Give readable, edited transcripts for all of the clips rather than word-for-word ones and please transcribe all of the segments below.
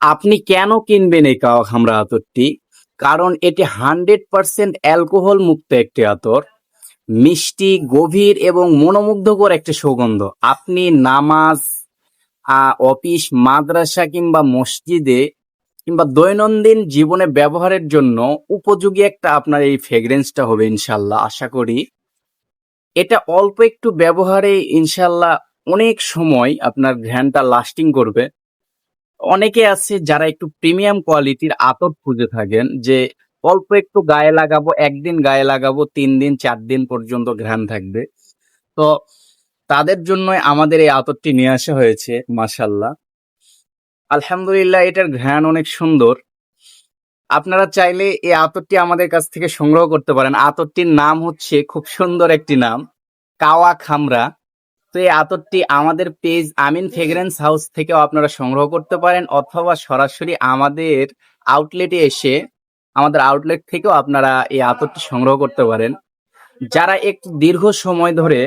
আপনি কেন কিনবেন এই কাওয়া খামরা আতরটি? কারণ এটি 100% অ্যালকোহল মুক্ত একটি আতর। মিষ্টি, গভীর এবং মনোমুগ্ধকর একটি সুগন্ধ। আপনি নামাজ, অফিস, মাদ্রাসা কিংবা মসজিদে কিংবা দৈনন্দিন জীবনে ব্যবহারের জন্য উপযোগী একটা আপনার এই ফ্রেগ্রেন্সটা হবে ইনশাল্লাহ, আশা করি। এটা অল্প একটু ব্যবহারে ইনশাল্লাহ অনেক সময় আপনার ঘ্রাণটা লাস্টিং করবে। অনেকে আছে যারা একটু প্রিমিয়াম কোয়ালিটির আতর খুঁজে থাকেন, যে অল্প একটু গায়ে লাগাবো, একদিন গায়ে লাগাবো, 3 দিন 4 দিন পর্যন্ত ঘ্রাণ থাকবে। তো তাদের জন্যই আমাদের এই আতরটি নিয়ে আসা হয়েছে। মাশাল্লাহ, আলহামদুলিল্লাহ, এটার ঘ্রাণ অনেক সুন্দর। আপনারা চাইলে এই আতরটি আমাদের কাছ থেকে সংগ্রহ করতে পারেন। আতরটির নাম হচ্ছে, খুব সুন্দর একটি নাম, কাওয়া খামরা। তো এই আতরটি আমাদের পেজ আমিন ফ্রেগ্রেন্স হাউস থেকেও আপনারা সংগ্রহ করতে পারেন, অথবা সরাসরি আমাদের আউটলেটে এসে আমাদের আউটলেট থেকেও আপনারা এই আতরটি সংগ্রহ করতে পারেন। যারা একটু দীর্ঘ সময় ধরে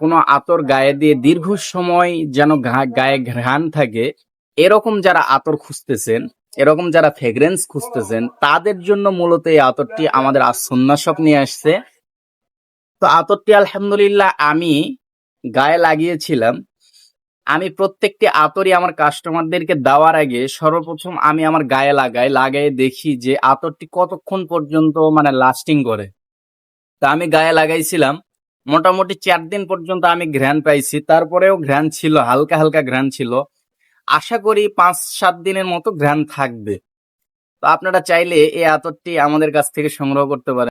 কোনো আতর গায়ে দিয়ে দীর্ঘ সময় যেন গায়ে ঘ্রাণ থাকে, এরকম যারা আতর খুঁজতেছেন, এরকম যারা ফ্রেগ্রেন্স খুঁজতেছেন, তাদের জন্য মূলত এই আতরটি আমাদের সুন্নাহ শপ নিয়ে আসছে। তো আতরটি আলহামদুলিল্লাহ আমি গায়ে লাগিয়েছিলাম। আমি প্রত্যেকটি আতরই আমার কাস্টমারদেরকে দেওয়ার আগে সর্বপ্রথম আমি আমার গায়ে লাগাই দেখি যে আতরটি কতক্ষণ পর্যন্ত মানে লাস্টিং করে। তা আমি গায়ে লাগাইছিলাম, মোটামুটি 4 দিন পর্যন্ত আমি ঘ্রাণ পাইছি। তারপরেও ঘ্রাণ ছিল, হালকা হালকা ঘ্রাণ ছিল। আশা করি 5-7 দিনের মতো ঘ্রাণ থাকবে। তো আপনারা চাইলে এই আতরটি আমাদের কাছ থেকে সংগ্রহ করতে পারেন।